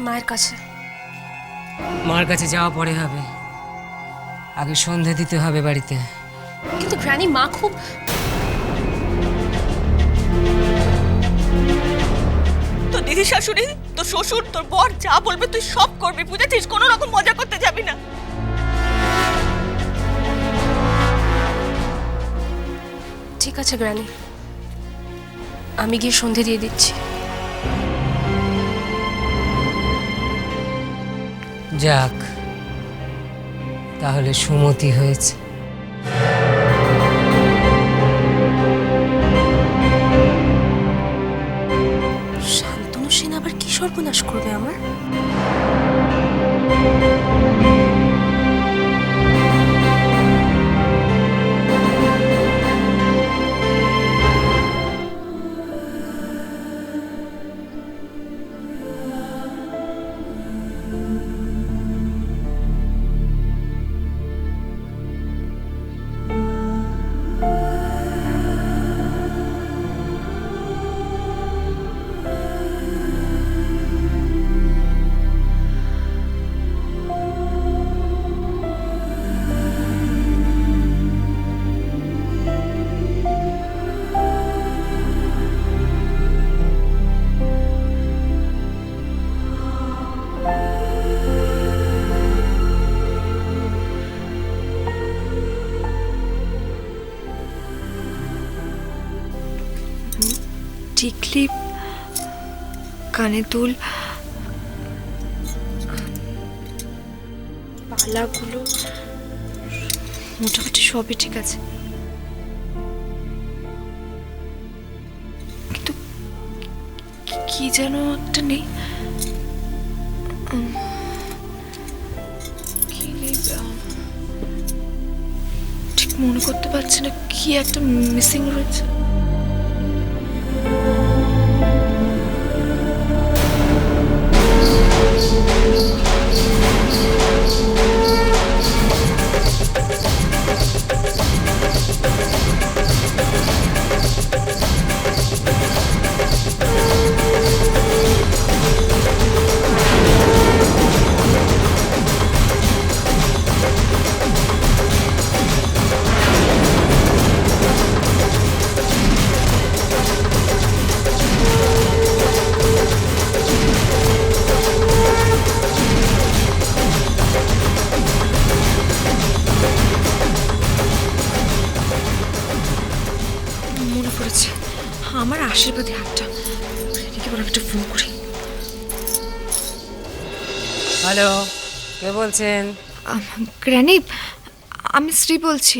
মায়ের কাছে। মার কাছে যাওয়া পরে হবে, আগে সন্ধে দিতে হবে বাড়িতে। কিন্তু গ্র্যানি, মা খুব... তোর দিদি শাশুড়ি, তোর শ্বশুর, তোর বর যা বলবে তুই সব করবি, বুঝেছিস? কোনো রকম মজা করতে যাবি না। ঠিক আছে গ্র্যানি, আমি গিয়ে সন্ধে দিয়ে দিচ্ছি। যাক, তাহলে সুমতি হয়েছে। শান্তনু সেন আবার কি সর্বনাশ করবে আমার? টিকলি, কানে দুল, পালাগুলো মোটামুটি সবই ঠিক আছে, কিন্তু কি যেন একটা নেই। কি নেই ঠিক মনে করতে পারছি না, কি একটা মিসিং রয়েছে। মনে পড়েছে, আমার আশীর্বাদী হাতটা। এদিকে বড় একটা ফোন করি। হ্যালো, কে বলছেন? গ্র্যানি, আমি শ্রী বলছি।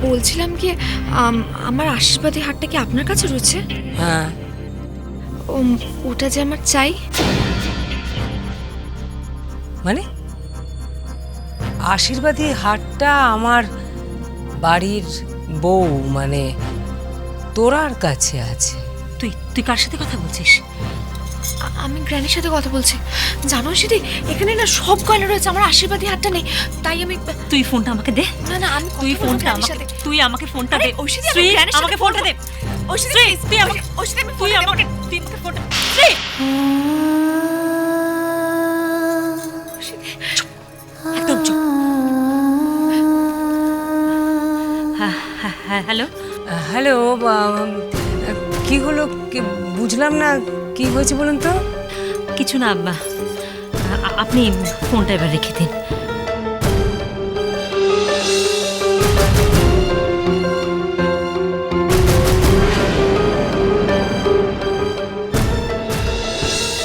বলছিলাম কি, আমার আশীর্বাদী হাতটা কি আপনার কাছে রয়েছে? হ্যাঁ। ওটা যে আমার চাই। মানে আশীর্বাদী হারটা আমার বাড়ির বউ মানে তোরার কাছে আছে। তুই তুই কার সাথে কথা বলছিস? আমি গ্র্যানির সাথে কথা বলছি। জানো সেদি, এখানে না সব গয়না রয়েছে, আমার আশীর্বাদী হাতটা নেই। তাই আমি... তুই ফোনটা আমাকে দে। না না, আমি তুই ফোনটা আমাকে, তুই আমাকে ফোনটা দে। শ্রী, আমাকে ফোনটা দে। শ্রী, তুই আমাকে, তুই আমাকে ফোনটা দে। একদম চুপ। হ্যালো, হ্যালো, কি হলো? বুঝলাম না, কি হয়েছে বলুন তো? কিছু না আব্বা, আপনি ফোনটা এবার রেখে দিন।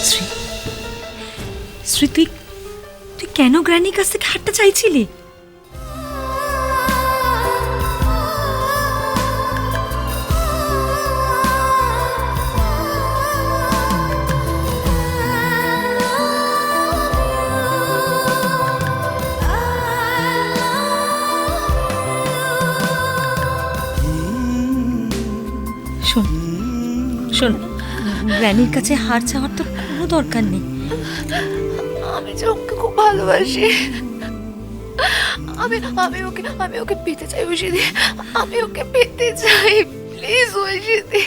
শ্রী, শ্রী, তুই তুই কেন গ্র্যানির কাছ থেকে হাতটা চাইছিলি? শোন শোন, গ্র্যানির কাছে হার চাওয়ার তো কোনো দরকার নেই। আমি যে ওকে খুব ভালোবাসি। আমি ওকে পেতে চাই ঐশীদি, আমি ওকে পেতে চাই, প্লিজ ঐশীদি।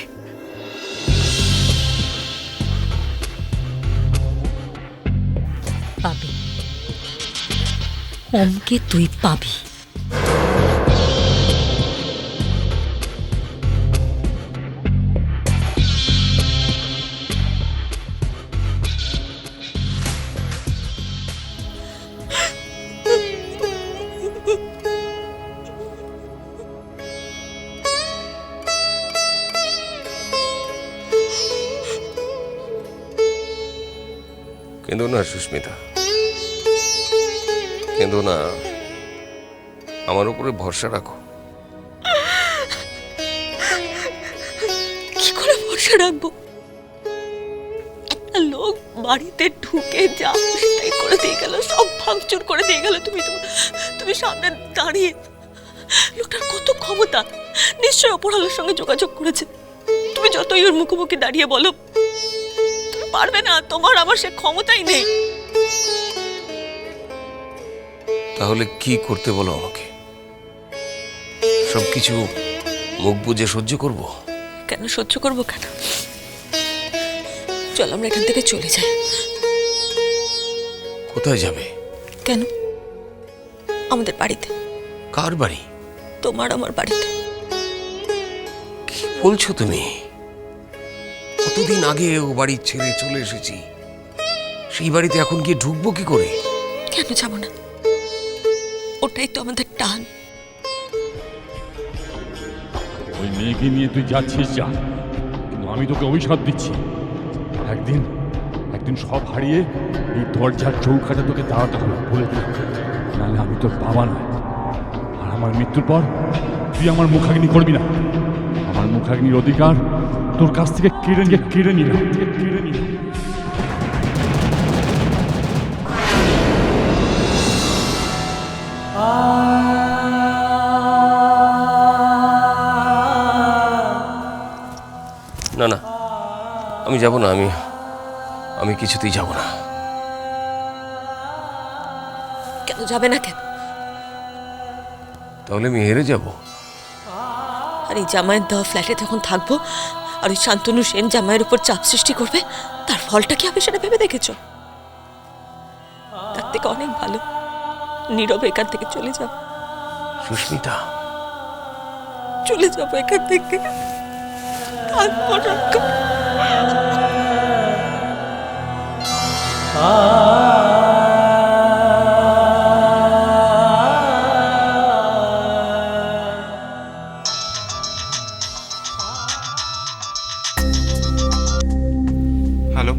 পাবি, ওমকে তুই পাবি। কেঁদো না সুস্মিতা, কেঁদো না, আমার উপরে ভরসা রাখো। কি করে ভরসা রাখবো? একটা লোক বাড়িতে ঢুকে যা সেটাই করে দিয়ে গেল, সব ভাঙচুর করে দিয়ে গেল। তুমি সামনে দাঁড়িয়ে, লোকটার কত ক্ষমতা! নিশ্চয়ই অপরাধের সঙ্গে যোগাযোগ করেছে। তুমি যতই ওর মুখোমুখি দাঁড়িয়ে বলো, তুমি পারবে না, তোমার আমার সে ক্ষমতাই নেই। তাহলে কি করতে বলো আমাকে? সবকিছু মুখ বুজে সহ্য করব? কেন সহ্য করবো? কেন? চল আমরা এখান থেকে চলে যাই। কোথায় যাবে? কেন? আমাদের বাড়িতে। কার বাড়ি? তোমার আমার বাড়িতে। কি বলছো তুমি? কতদিন আগে ও বাড়ি ছেড়ে চলে এসেছি, সেই বাড়িতে এখন গিয়ে ঢুকবো কি করে? কেন যাবো না? ওটাই তো আমাদের টান। ওই মেয়েকে নিয়ে তুই যাচ্ছিস যা, কিন্তু আমি তোকে অভিশাপ দিচ্ছি, একদিন সব হারিয়ে এই দরজার চৌকাটা তোকে দাঁড়াতে হবে, বলে দিলাম। নাহলে আমি তোর বাবা নয়, আর আমার মৃত্যুর পর তুই আমার মুখাগ্নি করবি না। আমার মুখাগ্নির অধিকার তোর কাছ থেকে কেড়ে নিলাম। না না, আমি যাব না, আমি কিছুতেই যাব না। কেন যাবে না? কেন? তাহলে আমি হেরে যাব। আর এই জামাইয়ের দেওয়া ফ্ল্যাটে যখন থাকবো, আর ওই শান্তনু সেন জামাইয়ের উপর চাপ সৃষ্টি করবে, তার ফলটা কি হবে সেটা ভেবে দেখেছো? তার থেকে অনেক ভালো নীরবে এখান থেকে চলে যাও। সুস্মিতা, চলে যাবো এখান থেকে, থাকবো না। হ্যালো,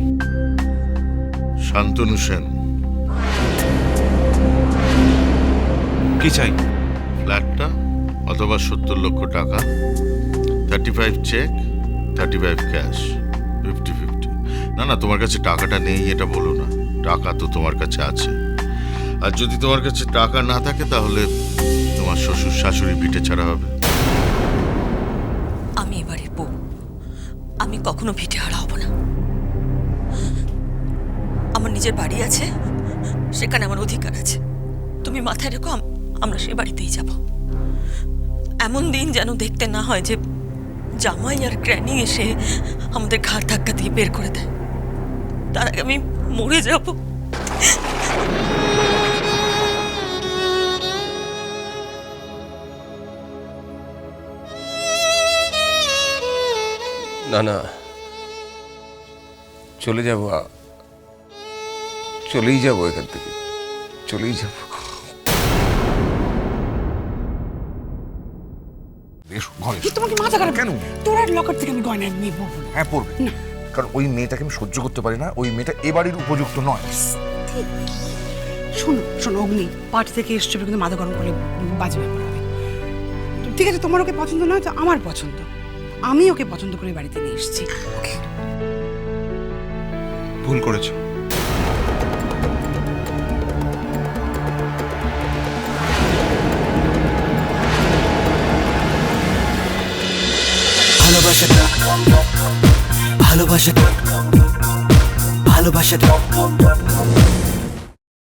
শান্তনু সেন। কি চাই? ফ্ল্যাটটা অথবা 70 লক্ষ টাকা, 35 চেক, 35 ক্যাশ, 50-50। না তোমার কাছে টাকাটা নেই এটা বলো না, টাকা তো তোমার কাছে আছে। আর যদি তোমার কাছে টাকা না থাকে তাহলে তোমার শ্বশুর শাশুড়ি ভিটে ছাড়া হবে। আমি এবারের বউ, আমি কখনো ভিটে হারা হব না। আমার নিজের বাড়ি আছে, সেখানে আমার অধিকার আছে। তুমি মাথায় রেখো, আমরা সে বাড়িতেই যাব। এমন দিন যেন দেখতে না হয় যে জামাই আর গ্র্যানি এসে আমাদের ঘাড় ধাক্কা দিয়ে বের করে দেয়। তার আগে আমি মরে যাব। না না, চলে যাব, চলেই যাব এখান থেকে, চলেই যাব। তোমাকে মাথা খারাপ কেন? তোর আর লকার থেকে আমি গয়না নিয়ে পড়বো না। হ্যাঁ পড়বে, কারণ ওই মেয়েটাকে আমি সহ্য করতে পারি না। ওই মেয়েটা এ বাড়ির উপযুক্ত নয়। শোনো অগ্নি, পার্টি থেকে এসছে কিন্তু মাথা গরম করলে বাজে ব্যাপার হবে। ঠিক আছে, তোমার ওকে পছন্দ নয় তো আমার পছন্দ, আমি ওকে পছন্দ করে বাড়িতে নিয়ে এসেছি। ভুল করেছো। ভালোবাসাটা